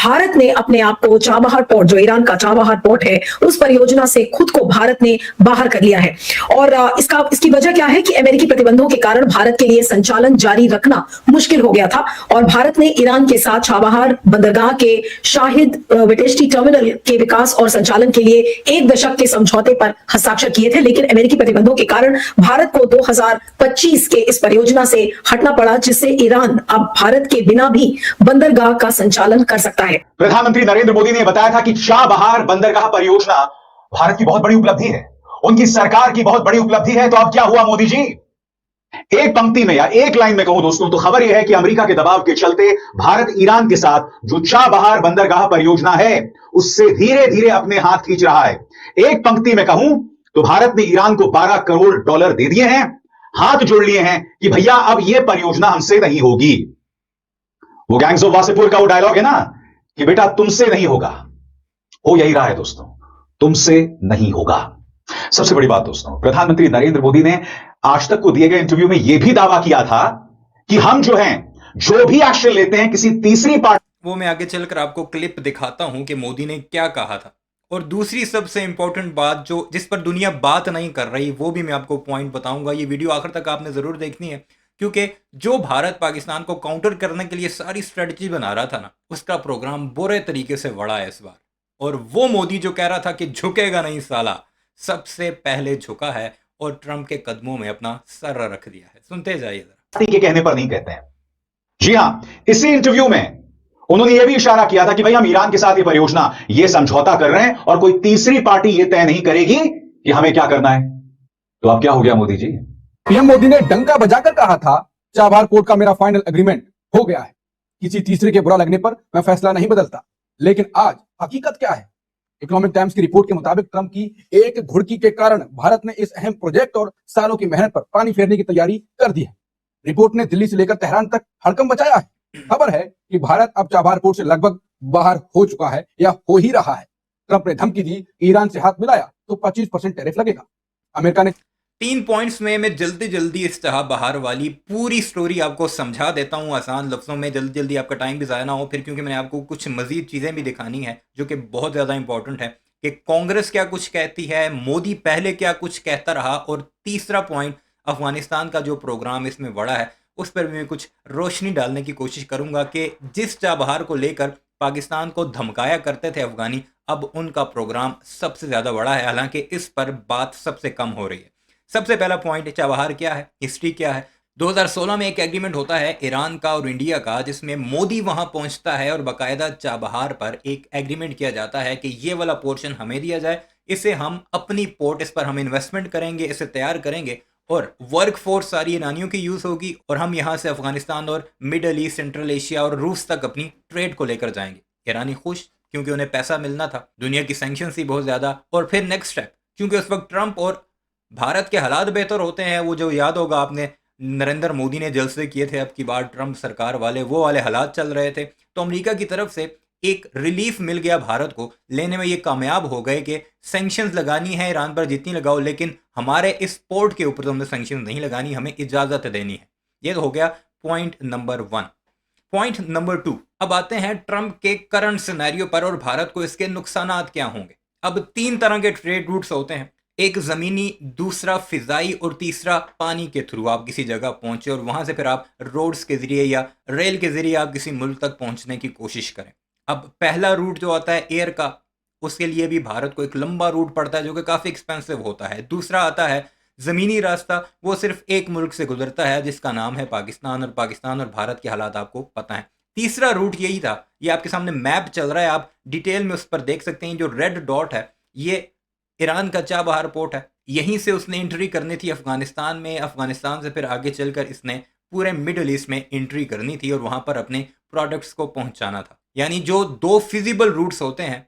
भारत ने अपने आप को चाबहार पोर्ट, जो ईरान का चाबहार पोर्ट है, उस परियोजना से खुद को भारत ने बाहर कर लिया है। और इसकी वजह क्या है कि अमेरिकी प्रतिबंधों के कारण भारत के लिए संचालन जारी रखना मुश्किल हो गया था और भारत ने ईरान के साथ चाबहार बंदरगाह के शाहिद वेटेश्टी टर्मिनल के विकास और संचालन के लिए 1 दशक के समझौते पर हस्ताक्षर किए थे। लेकिन अमेरिकी प्रतिबंधों के कारण भारत को 2025 के इस परियोजना से हटना पड़ा, जिससे ईरान अब भारत के बिना भी बंदरगाह का संचालन कर सकता है। प्रधानमंत्री नरेंद्र मोदी ने बताया था कि चाबहार बंदरगाह परियोजना भारत की बहुत बड़ी उपलब्धि है, उनकी सरकार की बहुत बड़ी उपलब्धि है। तो अब क्या हुआ मोदी जी? एक पंक्ति में या एक लाइन में कहूं दोस्तों तो खबर यह है कि अमेरिका के दबाव के चलते भारत ईरान के साथ जो चाबहार बंदरगाह परियोजना है उससे धीरे धीरे अपने हाथ खींच रहा है। एक पंक्ति में कहूं तो भारत ने ईरान को $12 करोड़ दे दिए हैं, हाथ जोड़ लिए हैं कि भैया अब यह परियोजना हमसे नहीं होगी। वो गैंग्स ऑफ वासेपुर का वो डायलॉग है ना कि बेटा तुमसे नहीं होगा, हो यही रहा है दोस्तों, तुमसे नहीं होगा। सबसे बड़ी बात दोस्तों, प्रधानमंत्री नरेंद्र मोदी ने आज तक को दिए गए इंटरव्यू में यह भी दावा किया था कि हम जो हैं, जो भी एक्शन लेते हैं किसी तीसरी पार्टी। वो मैं आगे चलकर आपको क्लिप दिखाता हूं कि मोदी ने क्या कहा था। और दूसरी सबसे इंपॉर्टेंट बात जो जिस पर दुनिया बात नहीं कर रही, वो भी मैं आपको पॉइंट बताऊंगा। ये वीडियो आखिर तक आपने जरूर देखनी है, क्योंकि जो भारत पाकिस्तान को काउंटर करने के लिए सारी स्ट्रेटजी बना रहा था ना, उसका प्रोग्राम बुरे तरीके से बढ़ा है इस बार। और वो मोदी जो कह रहा था कि झुकेगा नहीं साला, सबसे पहले झुका है और ट्रंप के कदमों में अपना सर रख दिया है। सुनते जाइए जरा। के कहने पर नहीं कहते हैं। जी हां, इसी इंटरव्यू में उन्होंने यह भी इशारा किया था कि भाई हम ईरान के साथ ये परियोजना, ये समझौता कर रहे हैं और कोई तीसरी पार्टी ये तय नहीं करेगी कि हमें क्या करना है। तो अब क्या हो गया मोदी जी? पीएम मोदी ने डंका बजाकर कहा था चाबहार पोर्ट का मेरा फाइनल एग्रीमेंट हो गया है, किसी तीसरे के बुरा लगने पर मैं फैसला नहीं बदलता। लेकिन आज हकीकत क्या है? इकोनॉमिक टाइम्स की रिपोर्ट के मुताबिक ट्रंप की एक घुड़की के कारण भारत ने इस अहम प्रोजेक्ट और सालों की मेहनत पर पानी फेरने की तैयारी कर दी है। रिपोर्ट ने दिल्ली से लेकर तेहरान तक हड़कंप मचाया है। खबर है कि भारत अब चाबहार पोर्ट से लगभग बाहर हो चुका है या हो ही रहा है। ट्रंप ने धमकी दी, ईरान से हाथ मिलाया तो 25% टैरिफ लगेगा। अमेरिका ने 3 पॉइंट्स में मैं जल्दी इस चाबहार वाली पूरी स्टोरी आपको समझा देता हूँ आसान लफ्ज़ों में, जल्दी आपका टाइम भी ज़ाया ना हो फिर, क्योंकि मैंने आपको कुछ मज़ीद चीज़ें भी दिखानी है जो कि बहुत ज़्यादा इंपॉर्टेंट है कि कांग्रेस क्या कुछ कहती है, मोदी पहले क्या कुछ कहता रहा, और तीसरा पॉइंट अफगानिस्तान का जो प्रोग्राम इसमें बड़ा है उस पर भी मैं कुछ रोशनी डालने की कोशिश करूँगा कि जिस चाबहार को लेकर पाकिस्तान को धमकाया करते थे अफगानी, अब उनका प्रोग्राम सबसे ज़्यादा बड़ा है, हालांकि इस पर बात सबसे कम हो रही है। सबसे पहला पॉइंट, चाबहार क्या है, हिस्ट्री क्या है। 2016 में एक एग्रीमेंट होता है ईरान का और इंडिया का, जिसमें मोदी वहां पहुंचता है और बाकायदा चाबहार पर एक एग्रीमेंट किया जाता है कि ये वाला पोर्शन हमें दिया जाए, इसे हम अपनी पोर्ट, इस पर हम इन्वेस्टमेंट करेंगे, इसे तैयार करेंगे और वर्क फोर्स सारी ईरानियों की यूज़ होगी और हम यहाँ से अफगानिस्तान और मिडल ईस्ट, सेंट्रल एशिया और रूस तक अपनी ट्रेड को लेकर जाएंगे। ईरानी खुश, क्योंकि उन्हें पैसा मिलना था, दुनिया की सैंक्शंस थी बहुत ज़्यादा। और फिर नेक्स्ट स्टेप, क्योंकि उस वक्त ट्रंप और भारत के हालात बेहतर होते हैं, वो जो याद होगा आपने नरेंद्र मोदी ने जलसे किए थे अब की बार ट्रंप सरकार वाले, वो वाले हालात चल रहे थे, तो अमेरिका की तरफ से एक रिलीफ मिल गया भारत को, लेने में ये कामयाब हो गए कि सैंक्शंस लगानी है ईरान पर जितनी लगाओ, लेकिन हमारे इस पोर्ट के ऊपर तो हमने सैंक्शंस नहीं लगानी, हमें इजाज़त देनी है। ये तो हो गया पॉइंट नंबर 1। पॉइंट नंबर 2, अब आते हैं ट्रंप के करंट सिनेरियो पर और भारत को इसके नुकसानात क्या होंगे। अब 3 तरह के ट्रेड रूट्स होते हैं, एक ज़मीनी, दूसरा फिजाई और तीसरा पानी के थ्रू आप किसी जगह पहुंचे और वहां से फिर आप रोड्स के ज़रिए या रेल के ज़रिए आप किसी मुल्क तक पहुंचने की कोशिश करें। अब पहला रूट जो आता है एयर का, उसके लिए भी भारत को एक लंबा रूट पड़ता है जो कि काफ़ी एक्सपेंसिव होता है। दूसरा आता है ज़मीनी रास्ता, वो सिर्फ एक मुल्क से गुजरता है जिसका नाम है पाकिस्तान, और पाकिस्तान और भारत के हालात आपको पता है। तीसरा रूट यही था, ये आपके सामने मैप चल रहा है, आप डिटेल में उस पर देख सकते हैं। जो रेड डॉट है ये ईरान का चाबहार पोर्ट है, यहीं से उसने एंट्री करनी थी अफगानिस्तान में, अफगानिस्तान से फिर आगे चलकर इसने पूरे मिडल ईस्ट में एंट्री करनी थी और वहां पर अपने प्रोडक्ट्स को पहुंचाना था। यानी जो 2 फिजिबल रूट्स होते हैं,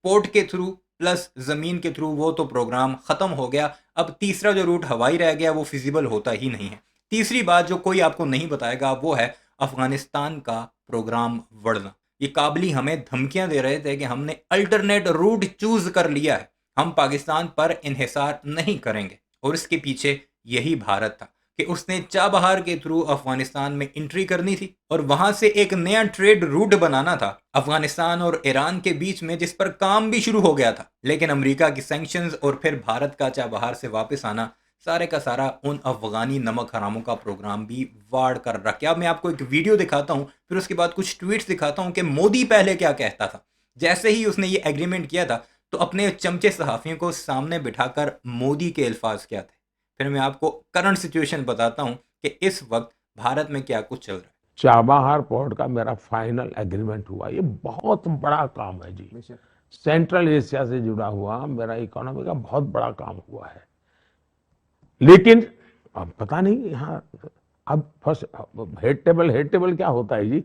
पोर्ट के थ्रू प्लस ज़मीन के थ्रू, वो तो प्रोग्राम ख़त्म हो गया। अब तीसरा जो रूट हवाई रह गया वो फिजिबल होता ही नहीं है। तीसरी बात जो कोई आपको नहीं बताएगा वो है अफगानिस्तान का प्रोग्राम बढ़ना। ये काबली हमें धमकियां दे रहे थे कि हमने अल्टरनेट रूट चूज कर लिया है, हम पाकिस्तान पर इन्हिसार नहीं करेंगे, और इसके पीछे यही भारत था, कि उसने चाबहार के थ्रू अफगानिस्तान में एंट्री करनी थी और वहां से एक नया ट्रेड रूट बनाना था अफगानिस्तान और ईरान के बीच में, जिस पर काम भी शुरू हो गया था। लेकिन अमेरिका की सैंक्शंस और फिर भारत का चाबहार से वापस आना सारे का सारा उन अफगानी नमक हरामों का प्रोग्राम भी वाड़ कर रख गया। अब मैं आपको एक वीडियो दिखाता हूं, फिर उसके बाद कुछ ट्वीट्स दिखाता हूं कि मोदी पहले क्या कहता था। जैसे ही उसने ये एग्रीमेंट किया था तो अपने चमचे सहाफियों को सामने बिठाकर मोदी के अल्फाज क्या थे, फिर मैं आपको करंट सिचुएशन बताता हूं कि इस वक्त भारत में क्या कुछ चल रहा है। चाबहार पोर्ट का मेरा फाइनल एग्रीमेंट हुआ। ये बहुत बड़ा काम है जी। सेंट्रल एशिया से जुड़ा हुआ मेरा इकोनॉमी का बहुत बड़ा काम हुआ है। लेकिन अब पता नहीं यहाँ अब फर्स्ट हेड टेबल क्या होता है जी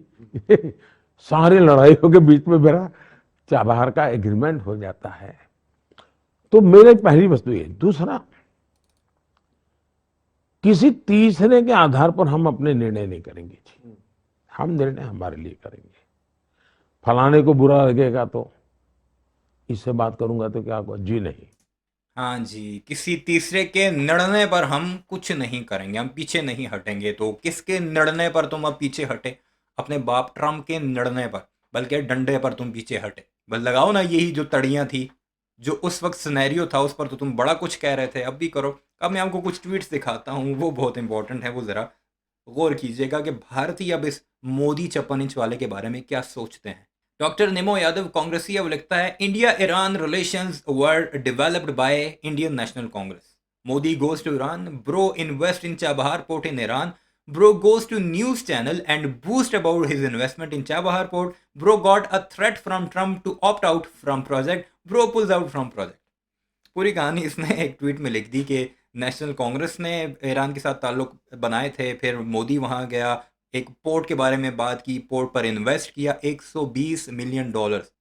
सारे लड़ाइयों के बीच में मेरा चाबहार का एग्रीमेंट हो जाता है। तो मेरी पहली वस्तु ये। दूसरा, किसी तीसरे के आधार पर हम अपने निर्णय नहीं करेंगे जी। हम निर्णय हमारे लिए करेंगे। फलाने को बुरा लगेगा तो इससे बात करूंगा तो क्या होगा जी? नहीं। हाँ जी, किसी तीसरे के निर्णय पर हम कुछ नहीं करेंगे, हम पीछे नहीं हटेंगे। तो किसके निर्णय पर तुम अब पीछे हटे? अपने बाप ट्रम्प के निर्णय पर, बल्कि डंडे पर तुम पीछे हटे। बस लगाओ ना यही जो तड़ियाँ थी, जो उस वक्त सिनेरियो था, उस पर तो तुम बड़ा कुछ कह रहे थे, अब भी करो। अब मैं आपको कुछ ट्वीट्स दिखाता हूँ, वो बहुत इंपॉर्टेंट है, वो ज़रा गौर कीजिएगा कि भारतीय अब इस मोदी चप्पन इंच वाले के बारे में क्या सोचते हैं। डॉक्टर निमो यादव कांग्रेसी अब लिखता है, India Iran relations were developed by Indian National Congress. Modi goes to Iran, bro invest in Chabahar port in Iran, bro goes to news channel and boost about his investment in Chabahar port, bro got a threat from Trump to opt out from project, bro pulls out from project. पूरी कहानी इसने एक tweet में लिख दी कि national Congress ने Iran के साथ ताल्लुक बनाए थे, फिर मोदी वहां गया, एक पोर्ट के बारे में बात की, पोर्ट पर इन्वेस्ट किया, $120 मिलियन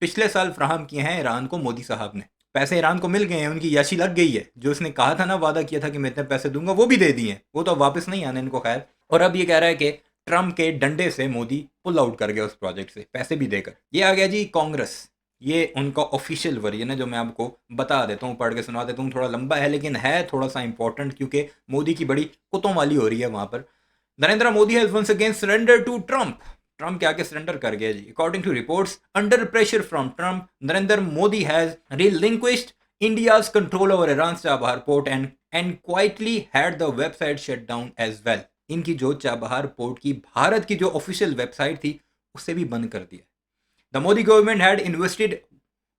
पिछले साल फ्राहम किए हैं ईरान को मोदी साहब ने। पैसे ईरान को मिल गए हैं, उनकी यशी लग गई है। जो उसने कहा था ना, वादा किया था कि मैं इतने पैसे दूंगा, वो भी दे दिए, वो तो वापस नहीं आने इनको खैर। और अब ये कह रहा है कि ट्रम्प के डंडे से मोदी पुल आउट कर गया उस प्रोजेक्ट से, पैसे भी देकर। ये आ गया जी कांग्रेस, ये उनका ऑफिशियल वर्जन है जो मैं आपको बता देता हूँ, पढ़ के सुना देता हूँ। थोड़ा लंबा है लेकिन है थोड़ा सा इंपॉर्टेंट, क्योंकि मोदी की बड़ी कुतों वाली हो रही है वहां पर। Narendra Modi has once again surrender to Trump. Trump के आगे सरेंडर कर गया जी। According to reports, under pressure from Trump, Narendra Modi has relinquished India's control over Iran Chabahar port and quietly had the website shut down as well. इनकी जो Chabahar port की भारत की जो ऑफिशियल वेबसाइट थी उसे भी बंद कर दिया। The Modi government had invested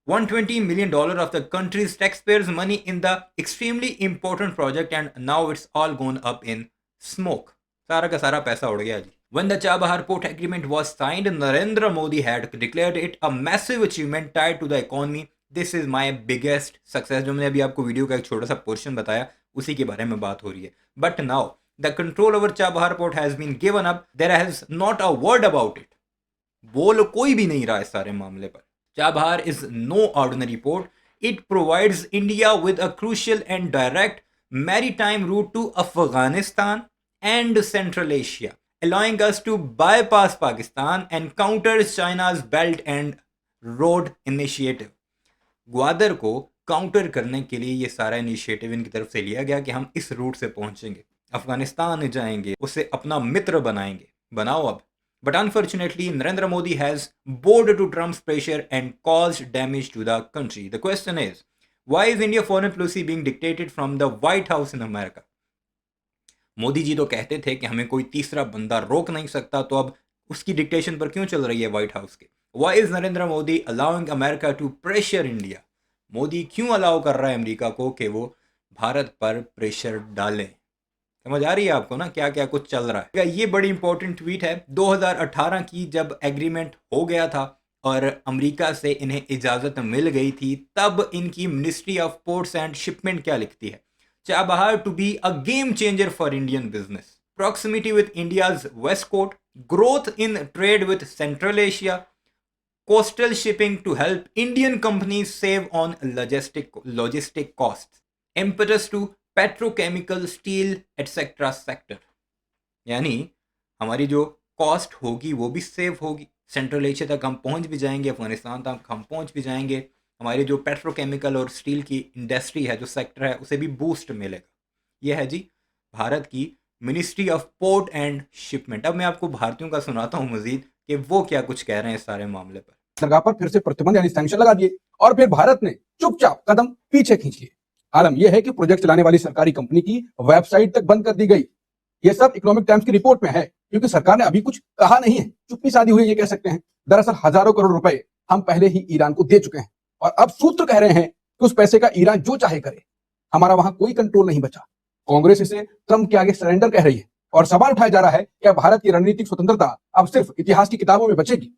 $120 million of the country's taxpayers' money in the extremely important project and now it's all gone up in smoke. सारा का सारा पैसा उड़ गया जी। When the Chabahar Port Agreement was signed, Narendra Modi had declared it a massive achievement tied to the economy. This is my biggest success. जो मैंने अभी आपको वीडियो का एक छोटा सा पोर्शन बताया, उसी के बारे में बात हो रही है। But now the control over Chabahar Port has been given up. There has not a word about it. बोल कोई भी नहीं रहा इस सारे मामले पर। Chabahar is no ordinary port. It provides India with a crucial and direct maritime route to Afghanistan and Central Asia, allowing us to bypass Pakistan and counter China's Belt and Road Initiative. Gwadar को काउंटर करने के लिए ये सारा initiative इनकी तरफ से लिया गया कि हम इस रूट से पहुंचेंगे, अफगानिस्तान जाएंगे, उसे अपना मित्र बनाएंगे। बनाओ अब। But unfortunately, Narendra Modi has bowed to Trump's pressure and caused damage to the country. The question is, why is India foreign policy being dictated from the White House in America? Modi ji तो कहते थे कि हमें कोई तीसरा बंदा रोक नहीं सकता, तो अब उसकी डिक्टेशन पर क्यों चल रही है व्हाइट हाउस के? Why is Narendra Modi allowing America to pressure India? Modi क्यों अलाउ कर रहा है अमेरिका को कि वो भारत पर प्रेशर डालें? समझ आ रही है आपको ना क्या क्या कुछ चल रहा है? ये बड़ी इंपॉर्टेंट ट्वीट है 2018 की, जब एग्रीमेंट हो गया था और अमेरिका से इन्हें इजाज़त मिल गई थी, तब इनकी ministry of ports and shipment क्या लिखती है? Chabahar to be a game changer for Indian business, proximity with India's west coast, growth in trade with Central Asia, coastal shipping to help Indian companies save on logistic cost, impetus to petrochemical, steel etcetera sector. यानी हमारी जो cost होगी वो भी save होगी, central Asia तक हम पहुंच भी जाएंगे, अफगानिस्तान तक हम पहुंच भी जाएंगे, हमारी जो पेट्रोकेमिकल और स्टील की इंडस्ट्री है, जो सेक्टर है, उसे भी बूस्ट मिलेगा। यह है जी भारत की ministry of port and shipment. अब मैं आपको भारतीयों का सुनाता हूँ मजीद कि वो क्या कुछ कह रहे हैं इस सारे मामले पर। सरकार पर फिर से प्रतिबंध यानी सैंक्शन लगा दिए और फिर भारत ने चुपचाप कदम पीछे खींच लिए। आलम यह है कि प्रोजेक्ट चलाने वाली सरकारी कंपनी की वेबसाइट तक बंद कर दी गई। यह सब इकोनॉमिक टाइम्स की रिपोर्ट में है, क्योंकि सरकार ने अभी कुछ कहा नहीं है, चुप्पी साधी हुई ये कह सकते हैं। दरअसल हजारों करोड़ रुपए हम पहले ही ईरान को दे चुके हैं और अब सूत्र कह रहे हैं कि उस पैसे का ईरान जो चाहे करे, हमारा वहां कोई कंट्रोल नहीं बचा। कांग्रेस इसे ट्रंप के आगे सरेंडर कह रही है और सवाल उठाया जा रहा है कि भारत की रणनीतिक स्वतंत्रता अब सिर्फ इतिहास की किताबों में बचेगी।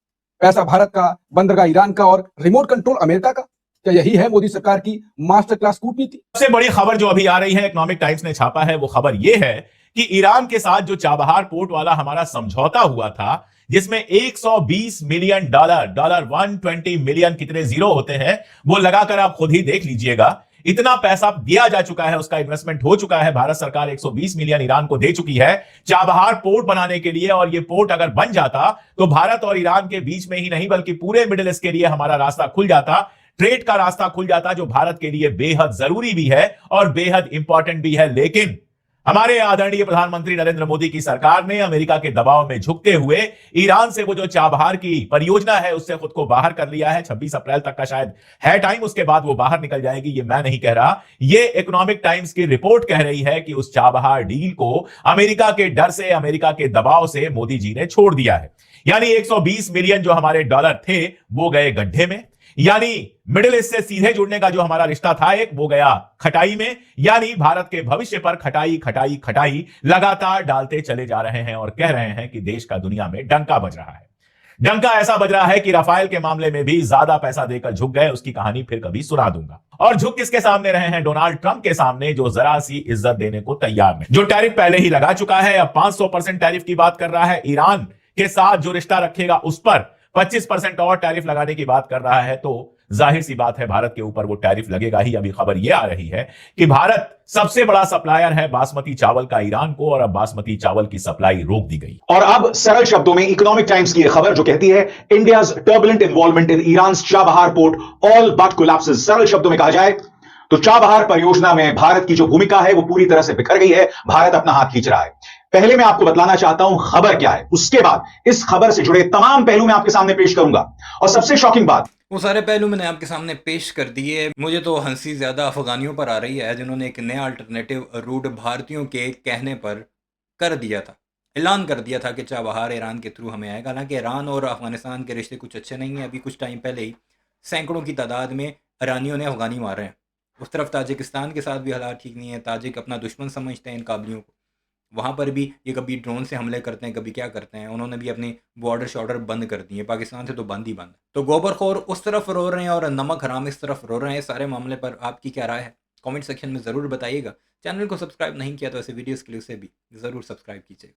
पैसा भारत का, बंदरगाह ईरान का और रिमोट कंट्रोल अमेरिका का। क्या यही है मोदी सरकार की मास्टर क्लास कूटनीति? सबसे बड़ी खबर जो अभी आ रही है, इकोनॉमिक टाइम्स ने छापा है, वो खबर ये है कि ईरान के साथ जो चाबहार पोर्ट वाला हमारा समझौता हुआ था, जिसमें 120 मिलियन डॉलर 120 मिलियन कितने जीरो होते हैं वो लगाकर आप खुद ही देख लीजिएगा। इतना पैसा दिया जा चुका है, उसका इन्वेस्टमेंट हो चुका है। भारत सरकार 120 मिलियन ईरान को दे चुकी है चाबहार पोर्ट बनाने के लिए, और ये पोर्ट अगर बन जाता तो भारत और ईरान के बीच में ही नहीं बल्कि पूरे मिडिल ईस्ट के लिए हमारा रास्ता खुल जाता, ट्रेड का रास्ता खुल जाता, जो भारत के लिए बेहद जरूरी भी है और बेहद इंपॉर्टेंट भी है। लेकिन हमारे आदरणीय प्रधानमंत्री नरेंद्र मोदी की सरकार ने अमेरिका के दबाव में झुकते हुए ईरान से वो जो चाबहार की परियोजना है उससे खुद को बाहर कर लिया है। 26 अप्रैल तक का शायद है टाइम, उसके बाद वो बाहर निकल जाएगी। ये मैं नहीं कह रहा, ये इकोनॉमिक टाइम्स की रिपोर्ट कह रही है कि उस चाबहार डील को अमेरिका के डर से, अमेरिका के दबाव से मोदी जी ने छोड़ दिया है। यानी 120 मिलियन जो हमारे डॉलर थे वो गए गड्ढे में, यानी मिडिल ईस्ट से सीधे जुड़ने का जो हमारा रिश्ता था एक, वो गया खटाई में। यानी भारत के भविष्य पर खटाई खटाई खटाई लगातार डालते चले जा रहे हैं और कह रहे हैं कि देश का दुनिया में डंका बज रहा है। डंका ऐसा बज रहा है कि राफेल के मामले में भी ज्यादा पैसा देकर झुक गए। उसकी कहानी फिर कभी सुना दूंगा। और झुक किसके सामने रहे हैं? डोनाल्ड ट्रंप के सामने, जो जरा सी इज्जत देने को तैयार नहीं, जो टैरिफ पहले ही लगा चुका है, अब 500% टैरिफ की बात कर रहा है। ईरान के साथ जो रिश्ता रखेगा उस पर 25% और टैरिफ लगाने की बात कर रहा है। तो जाहिर सी बात है भारत के ऊपर वो टैरिफ लगेगा ही। अभी खबर यह आ रही है कि भारत सबसे बड़ा सप्लायर है बासमती चावल का ईरान को, और अब बासमती चावल की सप्लाई रोक दी गई। और अब सरल शब्दों में इकोनॉमिक टाइम्स की यह खबर जो कहती है India's turbulent involvement in Iran Chabahar port all but collapses. सरल शब्दों में कहा जाए तो चाबहार परियोजना में भारत की जो भूमिका है वो पूरी तरह से बिखर गई है। भारत अपना हाथ खींच रहा है। पहले मैं आपको बतलाना चाहता हूं खबर क्या है, उसके बाद इस खबर से जुड़े तमाम पहलू मैं आपके सामने पेश करूंगा। और सबसे शॉकिंग बात, वो सारे पहलू मैंने आपके सामने पेश कर दिए। मुझे तो हंसी ज़्यादा अफगानियों पर आ रही है जिन्होंने एक नया अल्टरनेटिव रूट भारतीयों के कहने पर कर दिया था, ऐलान कर दिया था कि चाबहार ईरान के थ्रू हमें आएगा। हालांकि ईरान और अफगानिस्तान के रिश्ते कुछ अच्छे नहीं हैं। अभी कुछ टाइम पहले ही सैकड़ों की तादाद में ईरानियों ने अफगानी मारे हैं। उस तरफ ताजिकिस्तान के साथ भी हालात ठीक नहीं है। ताजिक अपना दुश्मन समझते हैं इन काबलियों को। वहाँ पर भी ये कभी ड्रोन से हमले करते हैं, कभी क्या करते हैं। उन्होंने भी अपनी बॉर्डर शॉर्डर बंद कर दिए। पाकिस्तान से तो बंद ही बंद। तो गोबरखोर उस तरफ रो रहे हैं और नमक हराम इस तरफ रो रहे हैं। सारे मामले पर आपकी क्या राय है कमेंट सेक्शन में ज़रूर बताइएगा। चैनल को सब्सक्राइब नहीं किया तो ऐसे वीडियोस के लिए उसे भी ज़रूर सब्सक्राइब कीजिएगा।